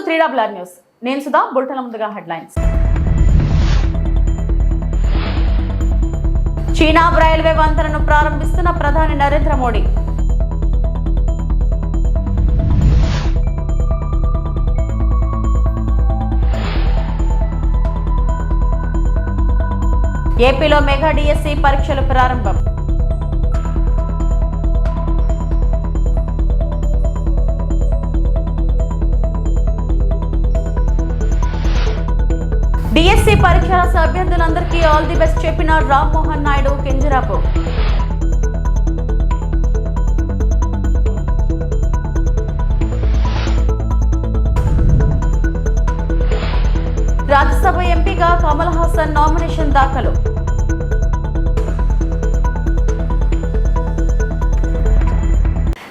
Welcome to 3 news. నేను సుధా. బులెటిన్ల ముందుగా headlines. చీనా railway వంతెనను ప్రారంభిస్తున్న ప్రధాని నరేంద్ర మోడీ. ఏపీలో మెగా డిఎస్సి పరీక్షలు ప్రారంభం. డిఎస్సి పరీక్షల అభ్యర్థులందరికీ ఆల్ ది బెస్ట్ చెప్పిన రామ్మోహన్ నాయుడు కింజరాపు. రాజ్యసభ ఎంపీగా కమల్ హాసన్ నామినేషన్ దాఖలు.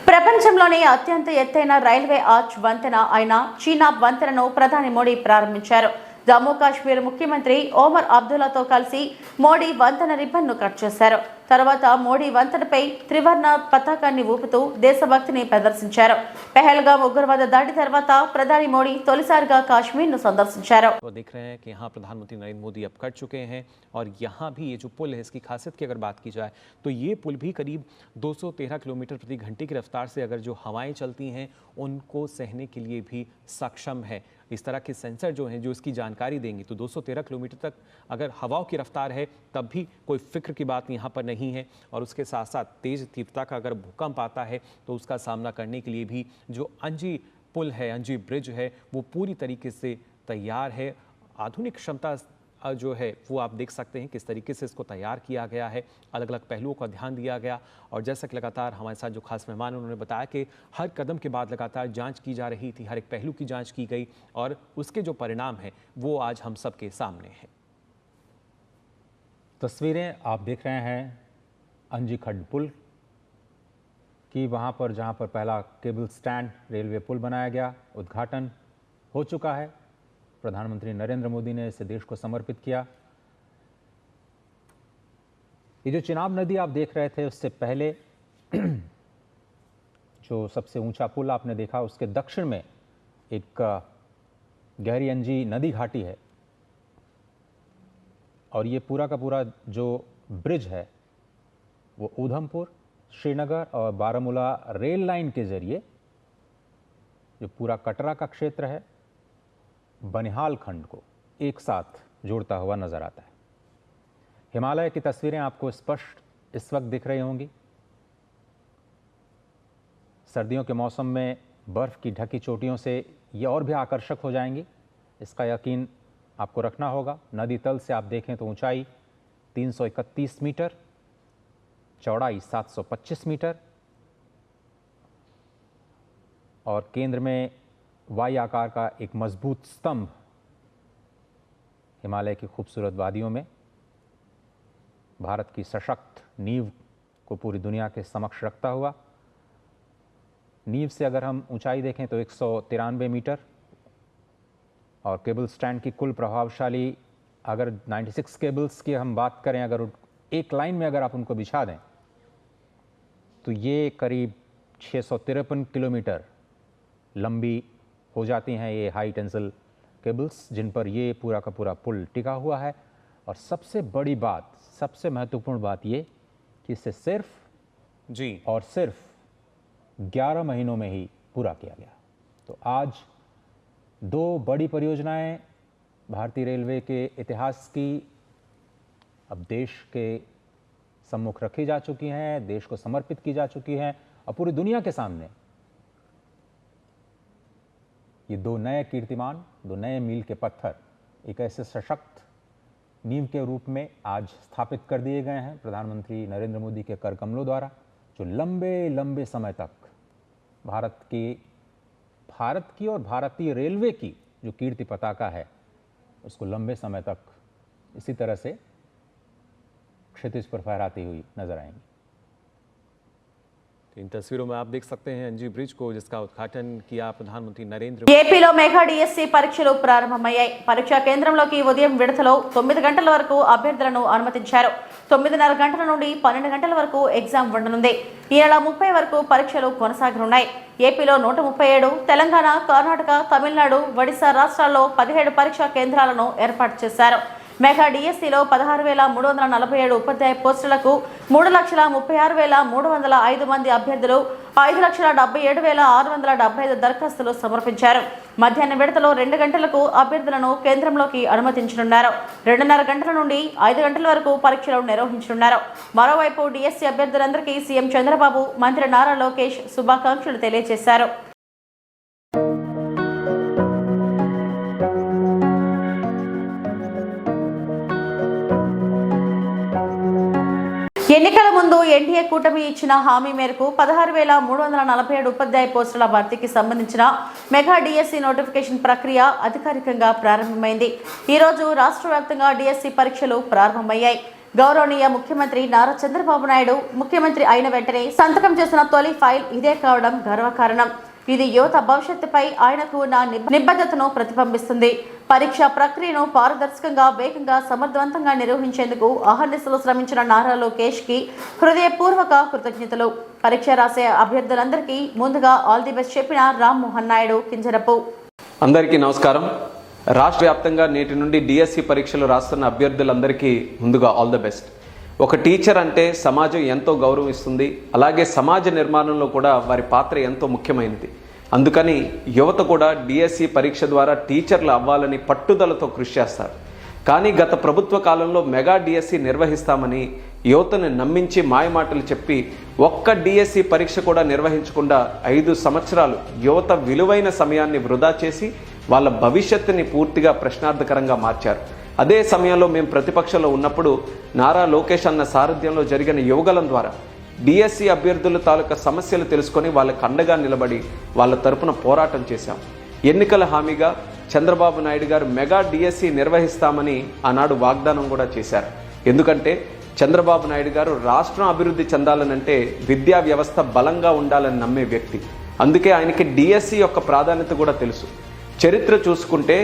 ప్రపంచంలోనే అత్యంత ఎత్తైన రైల్వే ఆర్చ్ వంతెన అయిన చీనా వంతెనను ప్రధాని మోడీ ప్రారంభించారు. జమ్మూ కాశ్మీర్ ముఖ్యమంత్రి ఓమర్ అబ్దుల్లాతో కలిసి మోడీ వంతెన రిబ్బన్ను కట్ చేశారు. తర్వాత మోడీ వంతెనపై త్రివర్ణ పతాకాన్ని ఊపుతూ దేశభక్తిని ప్రదర్శించారు. పహల్గామ్ ఉగ్రవాద దాడి తర్వాత ప్రధాని మోడీ తొలిసారిగా కాశ్మీర్ను సందర్శించారు. देख रहे हैं कि यहाँ प्रधानमंत्री नरेंद्र मोदी अब कर चुके हैं और यहाँ भी ये जो पुल है इसकी खासियत की अगर बात की जाए तो ये पुल भी करीब 213 किलोमीटर प्रति घंटे की रफ्तार से अगर जो हवाएं चलती हैं उनको सहने के लिए भी सक्षम है। इस तरह के सेंसर जो हैं जो इसकी जानकारी देंगे तो 213 किलोमीटर तक अगर हवाओं की रफ्तार है तब भी कोई फिक्र की बात यहाँ पर नहीं है। और उसके साथ साथ तेज तीव्रता का अगर भूकंप आता है तो उसका सामना करने के लिए भी जो अंजी पुल है, अंजी ब्रिज है, वो पूरी तरीके से तैयार है। आधुनिक क्षमता जो है वो आप देख सकते हैं किस तरीके से इसको तैयार किया गया है। अलग अलग पहलुओं का ध्यान दिया गया और जैसा कि लगातार हमारे साथ जो खास मेहमान उन्होंने बताया कि हर कदम के बाद लगातार जांच की जा रही थी, हर एक पहलू की जांच की गई और उसके जो परिणाम हैं वो आज हम सबके सामने हैं। तस्वीरें आप देख रहे हैं अंजी खड्ड पुल की, वहाँ पर जहाँ पर पहला केबल स्टैंड रेलवे पुल बनाया गया, उद्घाटन हो चुका है। प्रधानमंत्री नरेंद्र मोदी ने इसे देश को समर्पित किया। ये जो चिनाब नदी आप देख रहे थे उससे पहले जो सबसे ऊंचा पुल आपने देखा उसके दक्षिण में एक गहरी अंजी नदी घाटी है और ये पूरा का पूरा जो ब्रिज है वो ऊधमपुर, श्रीनगर और बारामूला रेल लाइन के जरिए जो पूरा कटरा का क्षेत्र है, बनिहाल खंड को एक साथ जोड़ता हुआ नजर आता है। हिमालय की तस्वीरें आपको स्पष्ट इस वक्त दिख रही होंगी। सर्दियों के मौसम में बर्फ की ढकी चोटियों से ये और भी आकर्षक हो जाएंगी, इसका यकीन आपको रखना होगा। नदी तल से आप देखें तो ऊंचाई 331 मीटर, चौड़ाई 725 मीटर और केंद्र में वाई आकार का एक मजबूत स्तंभ हिमालय की खूबसूरत वादियों में भारत की सशक्त नींव को पूरी दुनिया के समक्ष रखता हुआ। नींव से अगर हम ऊंचाई देखें तो 193 मीटर और केबल स्टैंड की कुल प्रभावशाली अगर 96 केबल्स की हम बात करें, अगर एक लाइन में अगर आप उनको बिछा दें तो ये करीब 653 किलोमीटर लंबी हो जाती हैं ये हाई टेंसिल केबल्स, जिन पर ये पूरा का पूरा पुल टिका हुआ है। और सबसे बड़ी बात, सबसे महत्वपूर्ण बात ये कि इसे सिर्फ और सिर्फ 11 महीनों में ही पूरा किया गया। तो आज दो बड़ी परियोजनाएं भारतीय रेलवे के इतिहास की अब देश के सम्मुख रखी जा चुकी हैं, देश को समर्पित की जा चुकी हैं और पूरी दुनिया के सामने ये दो नए कीर्तिमान, दो नए मील के पत्थर एक ऐसे सशक्त नींव के रूप में आज स्थापित कर दिए गए हैं प्रधानमंत्री नरेंद्र मोदी के कर कमलों द्वारा, जो लंबे लंबे समय तक भारत की और भारतीय रेलवे की जो कीर्ति पताका है उसको लंबे समय तक इसी तरह से क्षितिज पर फहराती हुई नजर आएंगी। इन तस्वीरों में आप देख सकते हैं एनजी ब्रिज को, जिसका उद्घाटन किया प्रधानमंत्री नरेंद्र ఏపీలో మెగా డిఎస్సి పరీక్షలు ప్రారంభమయ్యాయి. పరీక్షా కేంద్రంలోకి ఉదయం విడతలో 9 గంటల వరకు అభ్యర్థులను అనుమతించారు. 9:30 గంటల నుండి 12 గంటల వరకు ఎగ్జామ్ ఉండనుంది. ఈ నెల 30 వరకు పరీక్షలు కొనసాగనున్నాయి. ఏపీలో 137, తెలంగాణ, కర్ణాటక, తమిళనాడు, ఒడిశా రాష్ట్రాల్లో 17 పరీక్షా కేంద్రాలను ఏర్పాటు చేశారు. మెగా డిఎస్సిలో 16,347 ఉపాధ్యాయ పోస్టులకు 3,36,305 మంది అభ్యర్థులు 5,77,675 దరఖాస్తులు సమర్పించారు. మధ్యాహ్నం విడతలో 2 గంటలకు అభ్యర్థులను కేంద్రంలోకి అనుమతించనున్నారు. 2:30 గంటల నుండి 5 గంటల వరకు పరీక్షలు నిర్వహించనున్నారు. మరోవైపు డిఎస్సి అభ్యర్థులందరికీ సీఎం చంద్రబాబు, మంత్రి నారా లోకేష్ శుభాకాంక్షలు తెలియజేశారు. ఎన్నికల ముందు ఎన్డీఏ కూటమి ఇచ్చిన హామీ మేరకు 16,347 ఉపాధ్యాయ పోస్టుల భర్తీకి సంబంధించిన మెగా డిఎస్సి నోటిఫికేషన్ ప్రక్రియ అధికారికంగా ప్రారంభమైంది. ఈ రోజు రాష్ట్ర వ్యాప్తంగా డిఎస్సి పరీక్షలు ప్రారంభమయ్యాయి. గౌరవనీయ ముఖ్యమంత్రి నారా చంద్రబాబు నాయుడు ముఖ్యమంత్రి అయిన వెంటనే సంతకం చేసిన తొలి ఫైల్ ఇదే కావడం గర్వకారణం. ఇది యువత భవిష్యత్తుపై ఆయనకు ఉన్న నిబద్ధతను ప్రతిబింబిస్తుంది. పరీక్షా ప్రక్రియను పారదర్శకంగా, వేగంగా, సమర్థవంతంగా నిర్వహించేందుకు అహర్నిశలు శ్రమించిన నారా లోకేష్ కి హృదయపూర్వక కృతజ్ఞతలు. పరీక్ష రాసే అభ్యర్థులందరికీ ముందుగా ఆల్ ది బెస్ట్ చెప్పిన రామ్మోహన్ నాయుడు కింజరపు. అందరికీ నమస్కారం. రాష్ట్ర వ్యాప్తంగా నేటి నుండి డిఎస్సి పరీక్షలు రాస్తున్న అభ్యర్థులందరికీ ముందుగా ఆల్ ది బెస్ట్. ఒక టీచర్ అంటే సమాజం ఎంతో గౌరవిస్తుంది. అలాగే సమాజ నిర్మాణంలో కూడా వారి పాత్ర ఎంతో ముఖ్యమైనది. అందుకని యువత కూడా డిఎస్సి పరీక్ష ద్వారా టీచర్లు అవ్వాలని పట్టుదలతో కృషి చేస్తారు. కానీ గత ప్రభుత్వ కాలంలో మెగా డిఎస్సి నిర్వహిస్తామని యువతను నమ్మించి మాయమాటలు చెప్పి ఒక్క డిఎస్సి పరీక్ష కూడా నిర్వహించకుండా 5 సంవత్సరాలు యువత విలువైన సమయాన్ని వృధా చేసి వాళ్ళ భవిష్యత్తుని పూర్తిగా ప్రశ్నార్థకరంగా మార్చారు. అదే సమయంలో మేము ప్రతిపక్షంలో ఉన్నప్పుడు నారా లోకేష్ అన్న సారథ్యంలో జరిగిన యువగలం ద్వారా డిఎస్సి అభ్యర్థుల తాలూకా సమస్యలు తెలుసుకొని వాళ్ళకు అండగా నిలబడి వాళ్ళ తరపున పోరాటం చేశాం. ఎన్నికల హామీగా చంద్రబాబు నాయుడు గారు మెగా డిఎస్సి నిర్వహిస్తామని ఆనాడు వాగ్దానం కూడా చేశారు. ఎందుకంటే చంద్రబాబు నాయుడు గారు రాష్ట్రం అభివృద్ధి చెందాలనంటే విద్యా వ్యవస్థ బలంగా ఉండాలని నమ్మే వ్యక్తి. అందుకే ఆయనకి డిఎస్సి యొక్క ప్రాధాన్యత కూడా తెలుసు. చరిత్ర చూసుకుంటే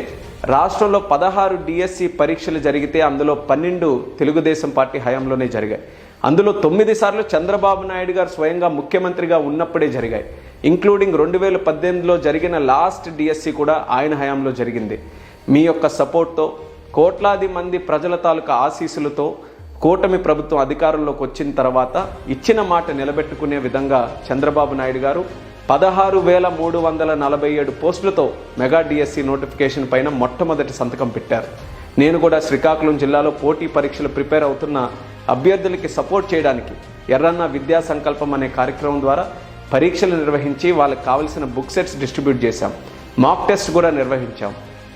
రాష్ట్రంలో 16 డిఎస్సి పరీక్షలు జరిగితే అందులో 12 తెలుగుదేశం పార్టీ హయాంలోనే జరిగాయి. అందులో 9 సార్లు చంద్రబాబు నాయుడు గారు స్వయంగా ముఖ్యమంత్రిగా ఉన్నప్పుడే జరిగాయి. ఇంక్లూడింగ్ 2018లో జరిగిన లాస్ట్ డిఎస్సి కూడా ఆయన హయాంలో జరిగింది. మీ యొక్క సపోర్ట్తో, కోట్లాది మంది ప్రజల తాలూకా ఆశీస్సులతో కూటమి ప్రభుత్వం అధికారంలోకి వచ్చిన తర్వాత ఇచ్చిన మాట నిలబెట్టుకునే విధంగా చంద్రబాబు నాయుడు గారు 16,347 పోస్టులతో మెగా డిఎస్సి నోటిఫికేషన్ పైన మొట్టమొదటి సంతకం పెట్టారు. నేను కూడా శ్రీకాకుళం జిల్లాలో పోటీ పరీక్షలు ప్రిపేర్ అవుతున్న అభ్యర్థులకి సపోర్ట్ చేయడానికి ఎర్రన్న విద్యా సంకల్పం అనే కార్యక్రమం ద్వారా పరీక్షలు నిర్వహించి వాళ్ళకి కావలసిన బుక్ సెట్స్ డిస్ట్రిబ్యూట్ చేశాం. మాక్ టెస్ట్ కూడా నిర్వహించాం.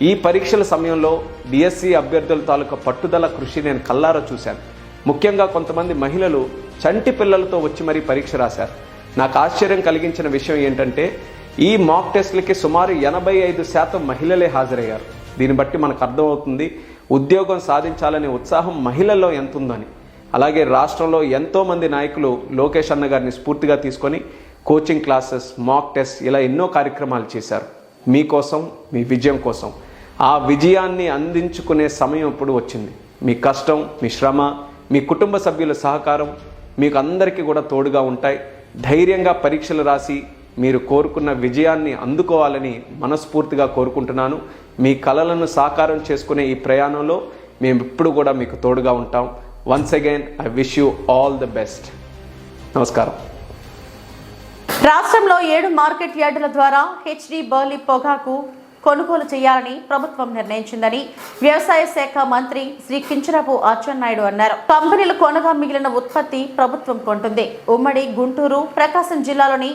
ఈ పరీక్షల సమయంలో డిఎస్సి అభ్యర్థుల తాలూకా పట్టుదల, కృషి నేను కల్లారా చూశాను. ముఖ్యంగా కొంతమంది మహిళలు చంటి పిల్లలతో వచ్చి మరీ పరీక్ష రాశారు. నాకు ఆశ్చర్యం కలిగించిన విషయం ఏంటంటే ఈ మాక్ టెస్ట్లకి సుమారు 85% మహిళలే హాజరయ్యారు. దీన్ని బట్టి మనకు అర్థమవుతుంది ఉద్యోగం సాధించాలనే ఉత్సాహం మహిళల్లో ఎంత ఉందని. అలాగే రాష్ట్రంలో ఎంతోమంది నాయకులు లోకేష్ అన్న గారిని స్ఫూర్తిగా తీసుకొని కోచింగ్ క్లాసెస్, మాక్ టెస్ట్ ఇలా ఎన్నో కార్యక్రమాలు చేశారు. మీకోసం, మీ విజయం కోసం. ఆ విజయాన్ని అందించుకునే సమయం ఇప్పుడు వచ్చింది. మీ కష్టం, మీ శ్రమ, మీ కుటుంబ సభ్యుల సహకారం మీకు అందరికీ కూడా తోడుగా ఉంటాయి. ధైర్యంగా పరీక్షలు రాసి మీరు కోరుకున్న విజయాన్ని అందుకోవాలని మనస్ఫూర్తిగా కోరుకుంటున్నాను. మీ కలలను సాకారం చేసుకునే ఈ ప్రయాణంలో మేము ఇప్పుడు కూడా మీకు తోడుగా ఉంటాం. Once again I wish you all the best. నమస్కారం. రాష్ట్రంలో 7 మార్కెట్ యార్డుల ద్వారా హెచ్డి బర్లీ పొగాకు కొనుగోలు చేయాలని ప్రభుత్వం నిర్ణయించిందని వ్యవసాయ శాఖ మంత్రి శ్రీ కింజరాపు అచ్చెన్నాయుడు అన్నారు. కంపెనీలు కొనగా మిగిలిన ఉత్పత్తి ప్రభుత్వం కొంటుంది. ఉమ్మడి గుంటూరు, ప్రకాశం జిల్లాలోని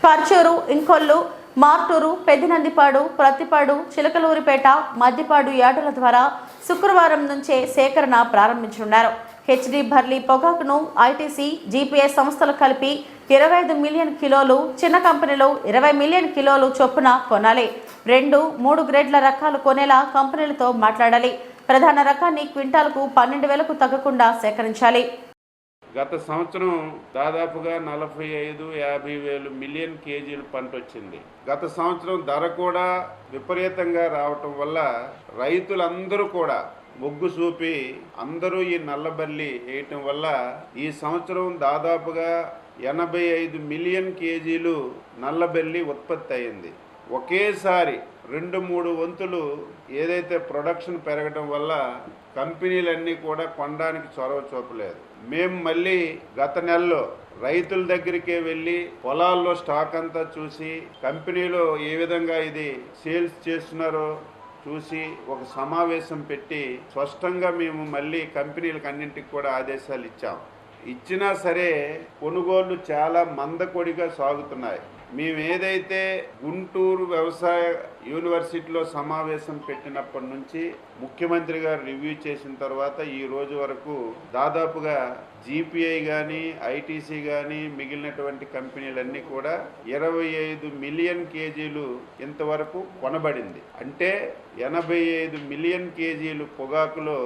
పర్చూరు, ఇంకొల్లు, మార్టూరు, పెద్దినందిపాడు, ప్రతిపాడు, చిలకలూరిపేట, మద్దిపాడు యార్డుల ద్వారా శుక్రవారం నుంచే సేకరణ ప్రారంభించనున్నారు. హెచ్డి బర్లీ పొగాకును ఐటీసీ, జీపీఎస్ సంస్థలు కలిపి 25 మిలియన్ కిలోలు, చిన్న కంపెనీలు 20 మిలియన్ కిలోలు చొప్పున కొనాలి. 2, 3 గ్రేడ్ల రకాలు కొనేలా కంపెనీలతో మాట్లాడాలి. ప్రధాన రకాన్ని క్వింటాల్కు 12,000కు తగ్గకుండా సేకరించాలి. గత సంవత్సరం దాదాపుగా 45-50 మిలియన్ కేజీలు పంట వచ్చింది. గత సంవత్సరం ధర కూడా విపరీతంగా రావటం వల్ల రైతులందరూ కూడా మొగ్గు చూపి అందరూ ఈ నల్లబల్లి వేయటం వల్ల ఈ సంవత్సరం దాదాపుగా 85 మిలియన్ కేజీలు నల్లబల్లి ఉత్పత్తి అయింది. ఒకేసారి 2-3 వంతులు ఏదైతే ప్రొడక్షన్ పెరగడం వల్ల కంపెనీలన్నీ కూడా కొనడానికి చొరవ చూపలేదు. మేము మళ్ళీ గత నెలలో రైతుల దగ్గరికే వెళ్ళి పొలాల్లో స్టాక్ అంతా చూసి కంపెనీలో ఏ విధంగా ఇది సేల్స్ చేస్తున్నారో చూసి ఒక సమావేశం పెట్టి స్పష్టంగా మేము మళ్ళీ కంపెనీలకు అన్నింటికి కూడా ఆదేశాలు ఇచ్చినా సరే కొనుగోళ్లు చాలా మందకొడిగా సాగుతున్నాయి. మేము ఏదైతే గుంటూరు వ్యవసాయ యూనివర్సిటీలో సమావేశం పెట్టినప్పటి నుంచి ముఖ్యమంత్రి గారు రివ్యూ చేసిన తర్వాత ఈ రోజు వరకు దాదాపుగా జీపీఐ కానీ ఐటీసీ కానీ మిగిలినటువంటి కంపెనీలన్నీ కూడా 25 మిలియన్ కేజీలు ఇంతవరకు కొనబడింది. అంటే 85 మిలియన్ కేజీలు పొగాకులో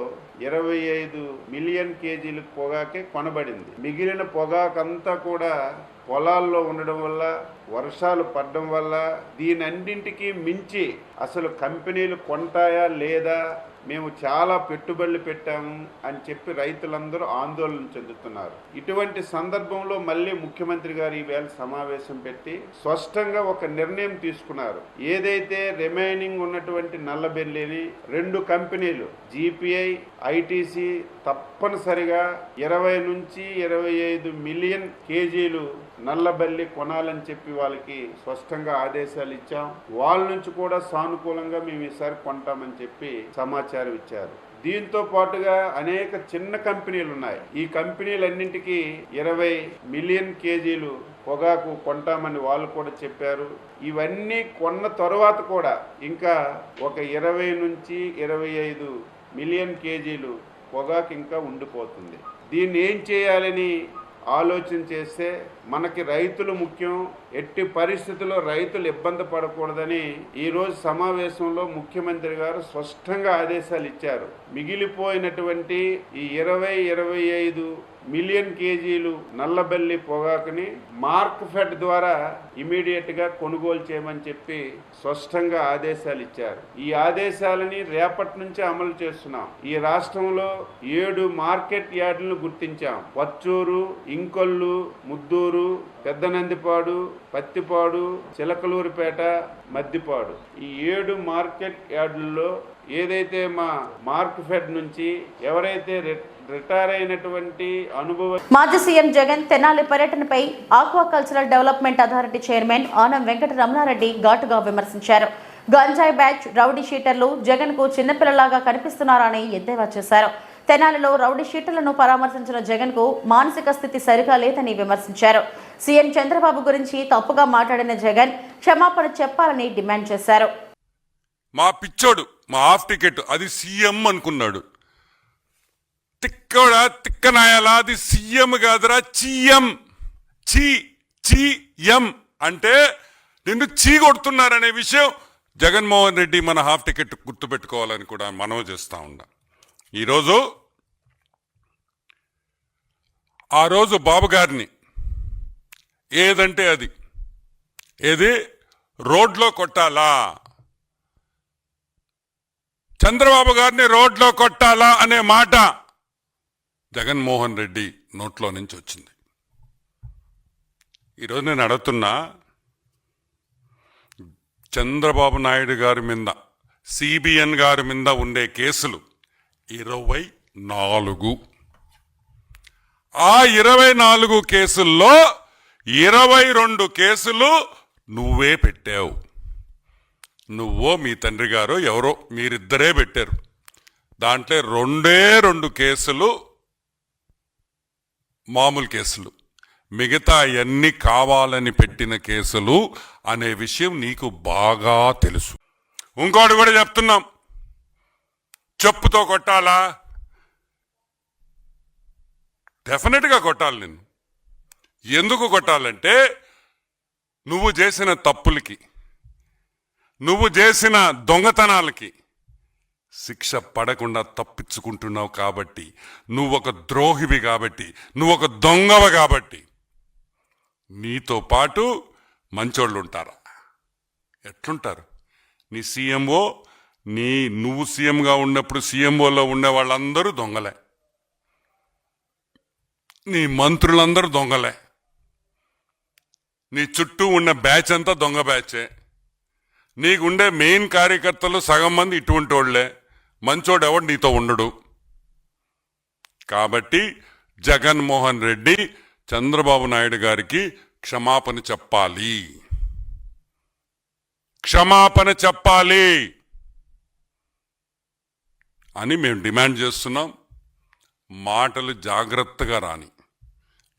25 మిలియన్ కేజీలు పొగాకే కొనబడింది. మిగిలిన పొగాకంతా కూడా పొలాల్లో ఉండడం వల్ల వర్షాలు పడడం వల్ల దీనన్నింటికి మించి అసలు కంపెనీలు కొంటాయా లేదా, మేము చాలా పెట్టుబడులు పెట్టాము అని చెప్పి రైతులందరూ ఆందోళన చెందుతున్నారు. ఇటువంటి సందర్భంలో మళ్ళీ ముఖ్యమంత్రి గారు ఈవేళ సమావేశం పెట్టి స్పష్టంగా ఒక నిర్ణయం తీసుకున్నారు. ఏదైతే రిమైనింగ్ ఉన్నటువంటి నల్లబెల్లిని 2 కంపెనీలు జీపీఐ ఐటీసీ తప్పనిసరిగా 20-25 మిలియన్ కేజీలు నల్లబల్లి కొనాలని చెప్పి వాళ్ళకి స్పష్టంగా ఆదేశాలు ఇచ్చాం. వాళ్ళ నుంచి కూడా సానుకూలంగా మేము ఈసారి కొంటామని చెప్పి సమాచారం ఇచ్చారు. దీంతో పాటుగా అనేక చిన్న కంపెనీలు ఉన్నాయి. ఈ కంపెనీలన్నింటికి 20 మిలియన్ కేజీలు పొగాకు కొంటామని వాళ్ళు కూడా చెప్పారు. ఇవన్నీ కొన్న తర్వాత కూడా ఇంకా ఒక 20-25 మిలియన్ కేజీలు పొగాకు ఇంకా ఉండిపోతుంది. దీన్ని ఏం చేయాలని ఆలోచన చేస్తే మనకి రైతులు ముఖ్యం. ఎట్టి పరిస్థితుల్లో రైతులు ఇబ్బంది పడకూడదని ఈరోజు సమావేశంలో ముఖ్యమంత్రి గారు స్పష్టంగా ఆదేశాలు ఇచ్చారు. మిగిలిపోయినటువంటి ఈ 20-25 మిలియన్ కేజీలు నల్లబల్లి పొగాకుని మార్క్ ఫెడ్ ద్వారా ఇమీడియట్ గా కొనుగోలు చేయమని చెప్పి స్పష్టంగా ఆదేశాలు ఇచ్చారు. ఈ ఆదేశాలని రేపటి నుంచే అమలు చేస్తున్నాం. ఈ రాష్ట్రంలో 7 మార్కెట్ యార్డులను గుర్తించాం. పచ్చూరు, ఇంకొల్లు, ముద్దూరు, పెద్దనందిపాడు, పత్తిపాడు, చిలకలూరుపేట, మద్దిపాడు ఈ 7 మార్కెట్ యార్డుల్లో ఏదైతే మా మార్క్ ఫెడ్ నుంచి ఎవరైతే రిటైర్ అయినటువంటి అనుభవం. మాజీ సీఎం జగన్ తెనాలి పర్యటనపై aquacultural development authority chairman Anam Venkata Ramana Reddy ఘాటుగా విమర్శించారు. గంజాయి బ్యాచ్ రౌడీ షీటర్లు జగన్ కు చిన్నపిల్లలాగా కనిపిస్తున్నారని ఎద్దేవా చేశారు. తెనాలిలో రౌడీ షీటర్లను పరామర్శించిన జగన్ కు మానసిక స్థితి సరిగా లేదని విమర్శించారు. సీఎం చంద్రబాబు గురించి తప్పుగా మాట్లాడిన జగన్ క్షమాపణ చెప్పాలని డిమాండ్ చేశారు. మా పిచ్చోడు మా హాఫ్ టికెట్ అది సీఎం అనుకున్నాడు. తిక్కడా తిక్కనాయాలా అది సీఎం కాదురా, చీఎం. చీఎం అంటే నిన్ను చీ కొడుతున్నారనే విషయం జగన్మోహన్ రెడ్డి మన హాఫ్ టికెట్ గుర్తుపెట్టుకోవాలని కూడా మనవి చేస్తా ఉన్నా. ఈరోజు ఆ రోజు బాబు గారిని ఏదంటే అది ఏది రోడ్లో కొట్టాలా, చంద్రబాబు గారిని రోడ్లో కొట్టాలా అనే మాట జగన్మోహన్ రెడ్డి నోట్లో నుంచి వచ్చింది. ఈరోజు నేను అడుగుతున్నా, చంద్రబాబు నాయుడు గారి మీద సిబిఎన్ గారి మీద ఉండే కేసులు 24. ఆ 24 కేసుల్లో 22 కేసులు నువ్వే పెట్టావు. నువ్వో మీ తండ్రి గారో ఎవరో మీరిద్దరే పెట్టారు. దాంట్లో 2 కేసులు మామూలు కేసులు, మిగతా అన్నీ కావాలని పెట్టిన కేసులు అనే విషయం నీకు బాగా తెలుసు. ఇంకోటి కూడా చెప్తున్నాం, చెప్పుతో కొట్టాలా? డెఫినెట్గా కొట్టాలి. నిన్ను ఎందుకు కొట్టాలంటే నువ్వు చేసిన తప్పులకి, నువ్వు చేసిన దొంగతనాలకి శిక్ష పడకుండా తప్పించుకుంటున్నావు కాబట్టి, నువ్వు ఒక ద్రోహివి కాబట్టి, నువ్వు ఒక దొంగవ కాబట్టి నీతో పాటు మంచోళ్ళు ఉంటారా? ఎట్లుంటారు? నీ సీఎంఓ, నువ్వు సీఎంగా ఉన్నప్పుడు సీఎంఓలో ఉండే వాళ్ళందరూ దొంగలే, నీ మంత్రులందరూ దొంగలే, నీ చుట్టూ ఉన్న బ్యాచ్ అంతా దొంగ బ్యాచే, నీకుండే మెయిన్ కార్యకర్తలు సగం మంది ఇటువంటి వాళ్ళే, మంచోడు ఎవడు నీతో ఉండడు. కాబట్టి జగన్మోహన్ రెడ్డి చంద్రబాబు నాయుడు గారికి క్షమాపణ చెప్పాలి, క్షమాపణ చెప్పాలి అని మేము డిమాండ్ చేస్తున్నాం. మాటలు జాగ్రత్తగా రాని.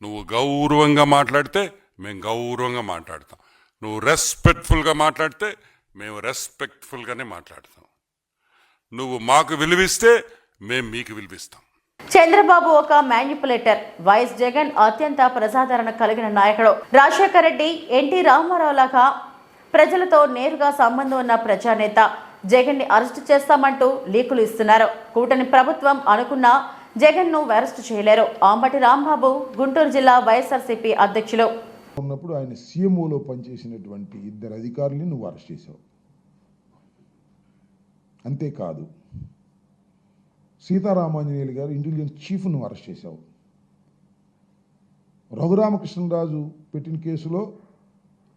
నువ్వు గౌరవంగా మాట్లాడితే మేము గౌరవంగా మాట్లాడతాం, నువ్వు రెస్పెక్ట్ఫుల్గా మాట్లాడితే మేము రెస్పెక్ట్ఫుల్గానే మాట్లాడతాం. నువ్వు మాకు విలువిస్తే మేము మీకు విలువిస్తాం. చంద్రబాబు ఒక మ్యానిపులేటర్. వైఎస్ జగన్ అత్యంత ప్రజాదరణ కలిగిన నాయకుడు. రాజశేఖర రెడ్డి, ఎన్టీ రామారావు లాగా ప్రజలతో నేరుగా సంబంధం ఉన్న ప్రజానేత. జగన్ ని అరెస్టు చేస్తామంటూ లీకులు ఇస్తున్నారు. కూటమి ప్రభుత్వం అనుకున్నా జగన్ ను అరెస్టు చేయలేరు. అంబటి రాంబాబు, గుంటూరు జిల్లా వైఎస్ఆర్సీపీ అధ్యక్షులు. ఉన్నప్పుడు ఆయన సీఎంఓలో పనిచేసినటువంటి 2 అధికారుల్ని నువ్వు అరెస్ట్ చేశావు. అంతేకాదు, సీతారామాంజనేయులు గారు ఇంటెలిజెన్స్ చీఫ్ నువ్వు అరెస్ట్ చేశావు. రఘురామకృష్ణరాజు పెట్టిన కేసులో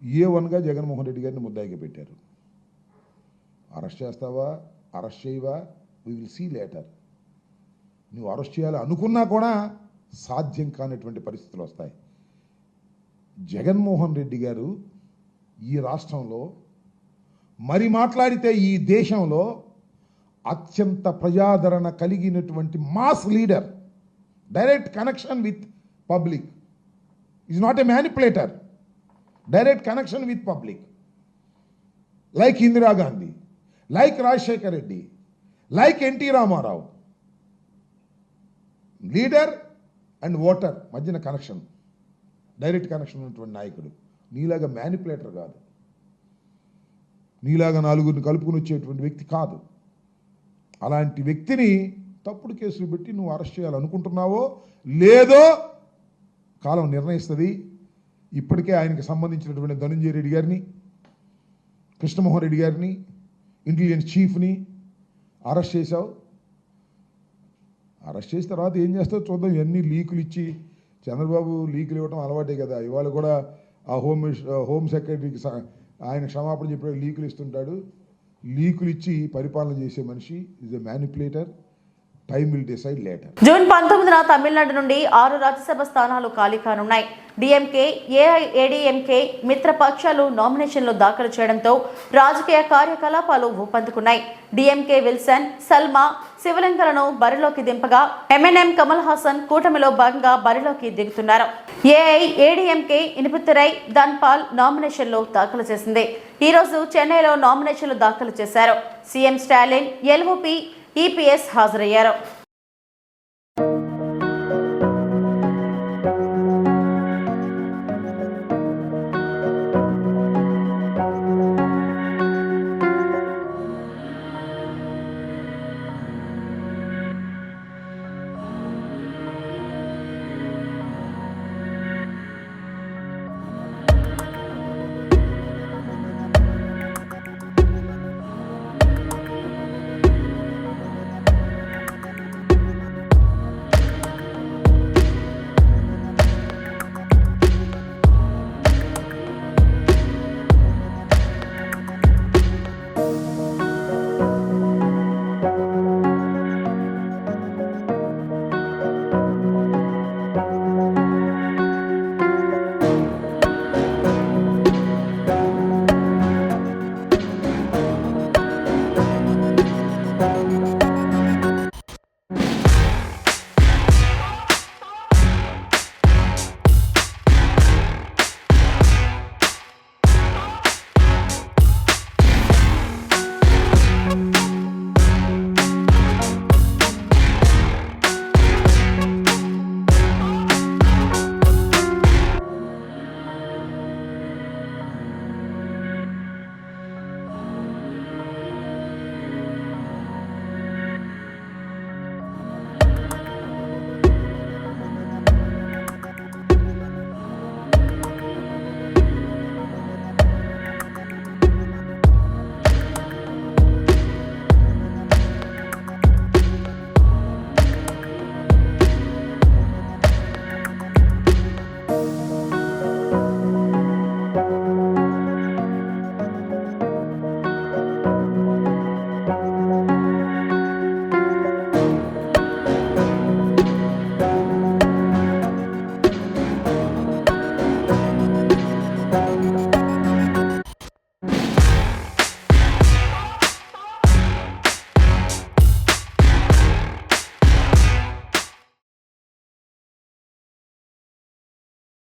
A1గా జగన్మోహన్ రెడ్డి గారిని ముద్దాయిగా పెట్టారు. అరెస్ట్ చేస్తావా, అరెస్ట్ చేయవా, వి విల్ సీ లేటర్. నువ్వు అరెస్ట్ చేయాలి అనుకున్నా కూడా సాధ్యం కానిటువంటి పరిస్థితులు వస్తాయి. జగన్మోహన్ రెడ్డి గారు ఈ రాష్ట్రంలో మరి మాట్లాడితే ఈ దేశంలో అత్యంత ప్రజాదరణ కలిగినటువంటి mass leader. Direct connection with public. Is not a manipulator. Direct connection with public. Like Indira Gandhi, like Rajasekhara Reddy, like NT Rama Rao. Leader and voter మధ్యన కనెక్షన్, డైరెక్ట్ కనెక్షన్ ఉన్నటువంటి నాయకుడు. నీలాగా మ్యానిపులేటర్ కాదు, నీలాగా 4గురిని కలుపుకుని వచ్చేటువంటి వ్యక్తి కాదు. అలాంటి వ్యక్తిని తప్పుడు కేసులు పెట్టి నువ్వు అరెస్ట్ చేయాలనుకుంటున్నావో లేదో కాలం నిర్ణయిస్తుంది. ఇప్పటికే ఆయనకి సంబంధించినటువంటి ధనంజయ రెడ్డి గారిని, కృష్ణమోహన్ రెడ్డి గారిని, ఇంటెలిజెన్స్ చీఫ్ని అరెస్ట్ చేశావు. అరెస్ట్ చేసిన తర్వాత ఏం చేస్తావు చూద్దాం. ఇవన్నీ లీకులు ఇచ్చి, చంద్రబాబు లీకులు ఇవ్వడం అలవాటే కదా. ఇవాళ కూడా ఆ హోమ్ సెక్రటరీకి ఆయన క్షమాపణ చెప్పే లీకులు ఇస్తుంటాడు. లీకులు ఇచ్చి పరిపాలన చేసే మనిషి is a manipulator. Time will decide later. June 19న తమిళనాడు నుండి 6 రాజ్యసభ స్థానాలు ఖాళీ కానున్నాయి. డిఎంకే, ఏఐఏడీఎంకే మిత్రపక్షాలు నామినేషన్లు దాఖలు చేయడంతో రాజకీయ కార్యకలాపాలు ఊపందుకున్నాయి. డిఎంకే విల్సన్, సల్మా శివలింగలను బరిలోకి దింపగా ఎంఎన్ఎం కమల్ హాసన్ కూటమిలో భాగంగా బరిలోకి దిగుతున్నారు. ఏఐఏడీఎంకే ఇనుపుతురై ధన్పాల్ నామినేషన్లు దాఖలు చేసింది. ఈ రోజు చెన్నైలో నామినేషన్లు దాఖలు చేశారు. సీఎం స్టాలిన్, ఎల్ఓపి, ఈపీఎస్ హాజరయ్యారు.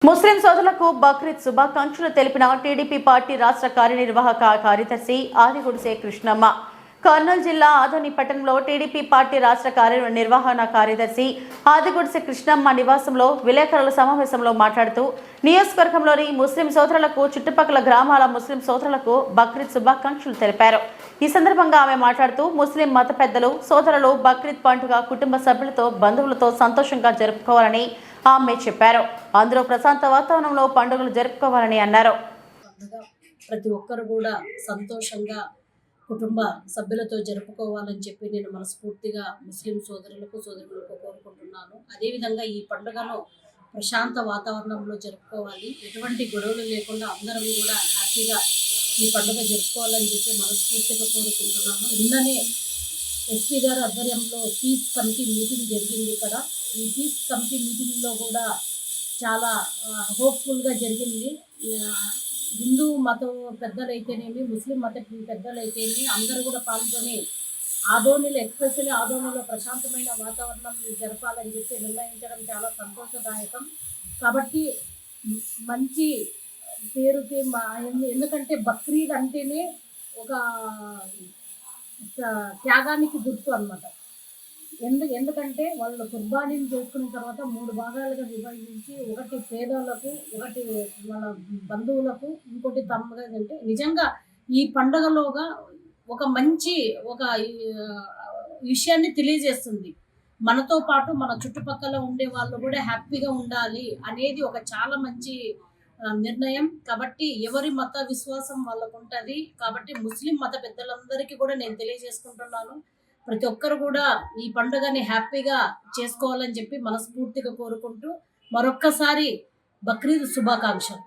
ముస్లిం సోదరులకు బక్రీద్ శుభాకాంక్షలు తెలిపిన టీడీపీ పార్టీ రాష్ట్ర కార్యనిర్వాహక కార్యదర్శి ఆదిగుడిసే కృష్ణమ్మ. కర్నూలు జిల్లా ఆదోని పట్టణంలో టీడీపీ పార్టీ రాష్ట్ర కార్యనిర్వహణ కార్యదర్శి ఆదిగుడిసే కృష్ణమ్మ నివాసంలో విలేకరుల సమావేశంలో మాట్లాడుతూ నియోజకవర్గంలోని ముస్లిం సోదరులకు చుట్టుపక్కల గ్రామాల ముస్లిం సోదరులకు బక్రీద్ శుభాకాంక్షలు తెలిపారు. ఈ సందర్భంగా ఆమె మాట్లాడుతూ ముస్లిం మత పెద్దలు సోదరులు బక్రీద్ పండుగ కుటుంబ సభ్యులతో బంధువులతో సంతోషంగా జరుపుకోవాలని ఆమె చెప్పారు. అందరూ ప్రశాంత వాతావరణంలో పండుగలు జరుపుకోవాలని అన్నారు. ప్రతి ఒక్కరు కూడా సంతోషంగా కుటుంబ సభ్యులతో జరుపుకోవాలని చెప్పి నేను మనస్ఫూర్తిగా ముస్లిం సోదరులకు కోరుకుంటున్నాను. అదేవిధంగా ఈ పండుగను ప్రశాంత వాతావరణంలో జరుపుకోవాలి, ఎటువంటి గొడవలు లేకుండా అందరం కూడా హ్యాపీగా ఈ పండుగ జరుపుకోవాలని చెప్పి మనస్ఫూర్తిగా కోరుకుంటున్నాను. నిన్ననే ఎస్పీ గారు ఆధ్వర్యంలో పీస్ కమిటీ మీటింగ్ జరిగింది. ఇక్కడ ఈ పీస్ కమిటీ మీటింగ్లో కూడా చాలా హోప్ఫుల్గా జరిగింది. హిందూ మత పెద్దలైతేనేమి ముస్లిం మత పెద్దలైతేనేమి అందరూ కూడా పాల్గొని ఆదోనిలో ఎస్పెషల్లీ ఆదోనిలో ప్రశాంతమైన వాతావరణం జరపాలని చెప్పి నిర్ణయించడం చాలా సంతోషదాయకం. కాబట్టి మంచి పేరుకి ఎందుకంటే బక్రీద్ అంటేనే ఒక త్యాగానికి గుర్తు అన్నమాట. ఎందుకంటే వాళ్ళు కుర్బానీని చేసుకున్న తర్వాత 3 భాగాలుగా విభజించి ఒకటి పేదలకు, ఒకటి మన బంధువులకు, ఇంకోటి తమ్మగా. అంటే నిజంగా ఈ పండుగలోగా ఒక మంచి విషయాన్ని తెలియజేస్తుంది. మనతో పాటు మన చుట్టుపక్కల ఉండే వాళ్ళు కూడా హ్యాపీగా ఉండాలి అనేది ఒక చాలా మంచి నిర్ణయం. కాబట్టి ఎవరి మత విశ్వాసం వాళ్ళకు ఉంటుంది. కాబట్టి ముస్లిం మత పెద్దలందరికీ కూడా నేను తెలియజేసుకుంటున్నాను, ప్రతి ఒక్కరు కూడా ఈ పండుగని హ్యాపీగా చేసుకోవాలని చెప్పి మనస్ఫూర్తిగా కోరుకుంటూ మరొక్కసారి బక్రీద్ శుభాకాంక్షలు.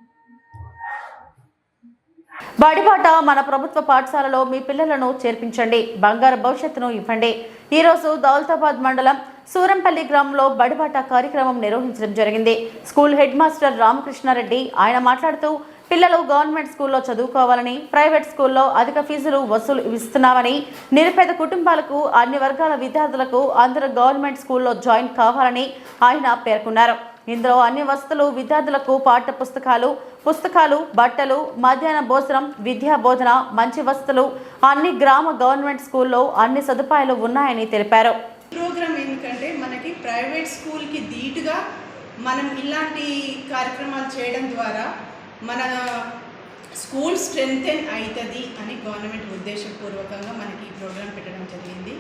బడిబాట మన ప్రభుత్వ పాఠశాలలో మీ పిల్లలను చేర్పించండి, బంగారు భవిష్యత్తును ఇవ్వండి. ఈరోజు దౌలతాబాద్ మండలం సూరంపల్లి గ్రామంలో బడిబాట కార్యక్రమం నిర్వహించడం జరిగింది. స్కూల్ హెడ్ మాస్టర్ రామకృష్ణారెడ్డి ఆయన మాట్లాడుతూ పిల్లలు గవర్నమెంట్ స్కూల్లో చదువుకోవాలని, ప్రైవేట్ స్కూల్లో అధిక ఫీజులు వసూలు ఇస్తున్నామని, నిరుపేద కుటుంబాలకు అన్ని వర్గాల విద్యార్థులకు అందరూ గవర్నమెంట్ స్కూల్లో జాయిన్ కావాలని ఆయన పేర్కొన్నారు. ఇందులో అన్ని వసతులు విద్యార్థులకు పాఠ్య పుస్తకాలు, బట్టలు, మధ్యాహ్న భోజనం, విద్యా బోధన, మంచి వసతులు అన్ని గ్రామ గవర్నమెంట్ స్కూల్లో అన్ని సదుపాయాలు ఉన్నాయని తెలిపారు. ప్రోగ్రామ్ ఎందుకంటే మనకి ప్రైవేట్ స్కూల్కి ధీటుగా మనం ఇలాంటి కార్యక్రమాలు చేయడం ద్వారా మన స్కూల్ స్ట్రెంగ్తెన్ అవుతుంది అని గవర్నమెంట్ ఉద్దేశపూర్వకంగా మనకి ఈ ప్రోగ్రాం పెట్టడం జరిగింది.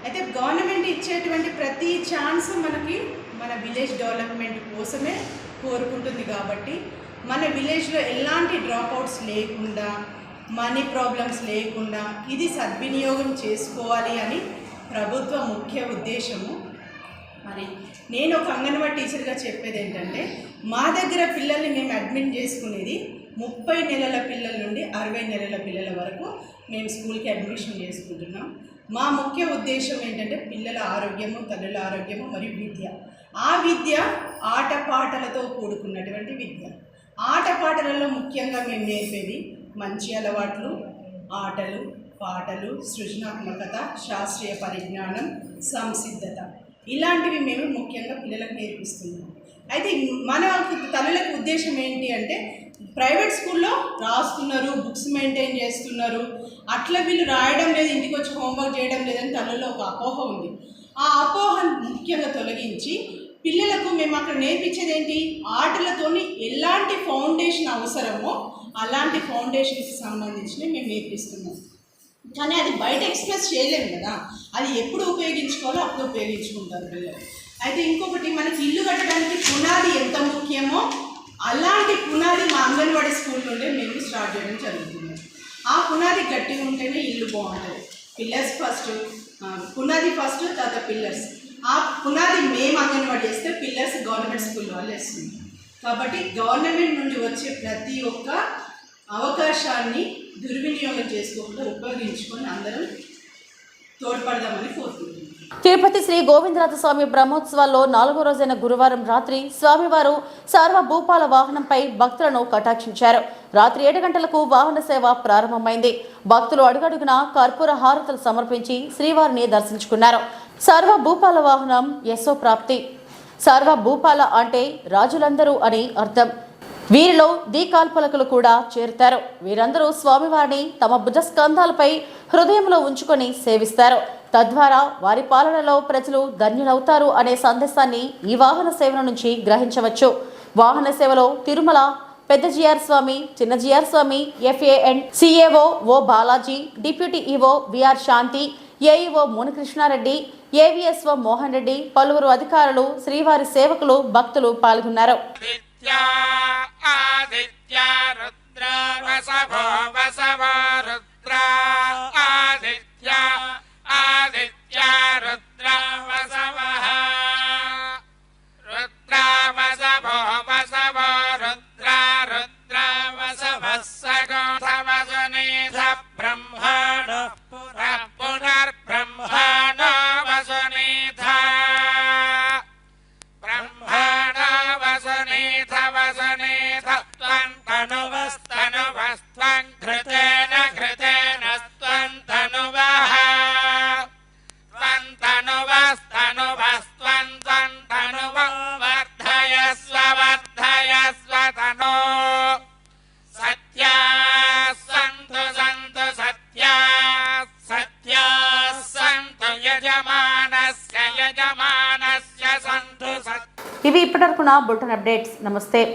అయితే గవర్నమెంట్ ఇచ్చేటువంటి ప్రతి ఛాన్స్ మనకి మన విలేజ్ డెవలప్మెంట్ కోసమే కోరుకుంటుంది. కాబట్టి మన విలేజ్లో ఎలాంటి డ్రాప్అవుట్స్ లేకుండా, మనీ ప్రాబ్లమ్స్ లేకుండా ఇది సద్వినియోగం చేసుకోవాలి అని ప్రభుత్వ ముఖ్య ఉద్దేశము. మరి నేను ఒక అంగన్వాడీ టీచర్గా చెప్పేది ఏంటంటే, మా దగ్గర పిల్లల్ని మేము అడ్మిట్ చేసుకునేది 30 నెలల పిల్లల నుండి 60 నెలల పిల్లల వరకు మేము స్కూల్కి అడ్మిషన్ చేసుకుంటున్నాం. మా ముఖ్య ఉద్దేశం ఏంటంటే పిల్లల ఆరోగ్యము, తల్లుల ఆరోగ్యము మరియు విద్య. ఆ విద్య ఆటపాటలతో కూడుకున్నటువంటి విద్య. ఆటపాటలలో ముఖ్యంగా మేము నేర్పేది మంచి అలవాట్లు, ఆటలు, పాటలు, సృజనాత్మకత, శాస్త్రీయ పరిజ్ఞానం, సంసిద్ధత ఇలాంటివి మేము ముఖ్యంగా పిల్లలకు నేర్పిస్తున్నాం. అయితే మన తల్లులకు ఉద్దేశం ఏంటి అంటే, ప్రైవేట్ స్కూల్లో రాస్తున్నారు, బుక్స్ మెయింటైన్ చేస్తున్నారు, అట్లా వీళ్ళు రాయడం లేదు, ఇంటికి వచ్చి హోంవర్క్ చేయడం లేదని తల్లుల్లో ఒక అపోహ ఉంది. ఆ అపోహను ముఖ్యంగా తొలగించి పిల్లలకు మేము అక్కడ నేర్పించేది ఏంటి, ఆటలతోని ఎలాంటి ఫౌండేషన్ అవసరమో అలాంటి ఫౌండేషన్కి సంబంధించినవి మేము నేర్పిస్తున్నాం. కానీ అది బయట ఎక్స్ప్రెస్ చేయలేము కదా, అది ఎప్పుడు ఉపయోగించుకోవాలో అప్పుడు ఉపయోగించుకుంటారు పిల్లలు. అయితే ఇంకొకటి, మనకి ఇల్లు కట్టడానికి పునాది ఎంత ముఖ్యమో అలాంటి పునాది మా అంగన్వాడీ స్కూల్ నుండే మేము స్టార్ట్ చేయడం జరుగుతుంది. ఆ పునాది గట్టిగా ఉంటేనే ఇల్లు బాగుంటుంది. పిల్లర్స్ ఫస్ట్, పునాది ఫస్ట్, తర్వాత పిల్లర్స్. ఆ పునాది మేము అంగన్వాడీ చేస్తే పిల్లర్స్ గవర్నమెంట్ స్కూల్ వాళ్ళు వేస్తుంది. కాబట్టి గవర్నమెంట్ నుండి వచ్చే ప్రతి ఒక్క అవకాశాన్ని దుర్వినియోగం చేసుకోకుండా ఉపయోగించుకొని అందరం తోడ్పడదామని కోరుకుంటున్నాం. తిరుపతి శ్రీ గోవిందరాజ స్వామి బ్రహ్మోత్సవాల్లో 4వ రోజైన గురువారం రాత్రి స్వామివారు సర్వభూపాల వాహనంపై భక్తులను కటాక్షించారు. రాత్రి 7 గంటలకు వాహన సేవ ప్రారంభమైంది. భక్తులు అడుగడుగున కర్పూర హారతులు సమర్పించి శ్రీవారిని దర్శించుకున్నారు. సర్వభూపాల వాహనం యశోప్రాప్తి. సర్వభూపాల అంటే రాజులందరూ అని అర్థం. వీరిలో దీకాల్పలకులు కూడా చేరుతారు. వీరందరూ స్వామివారిని తమ భుజస్కంధాలపై హృదయంలో ఉంచుకొని సేవిస్తారు. తద్వారా వారి పాలనలో ప్రజలు ధన్యులవుతారు అనే సందేశాన్ని ఈ వాహన సేవల నుంచి గ్రహించవచ్చు. వాహన సేవలో తిరుమల పెద్ద జిఆర్ స్వామి, చిన్న జిఆర్ స్వామి, FAN CAO ఓ బాలాజీ, డిప్యూటీ ఈఓ విఆర్ శాంతి, ఏఈఓ మునికృష్ణారెడ్డి, AVSO మోహన్ రెడ్డి, పలువురు అధికారులు, శ్రీవారి సేవకులు, భక్తులు పాల్గొన్నారు. ఇవి ఇప్పటివరకు నా బులెటిన్ అప్డేట్స్. నమస్తే.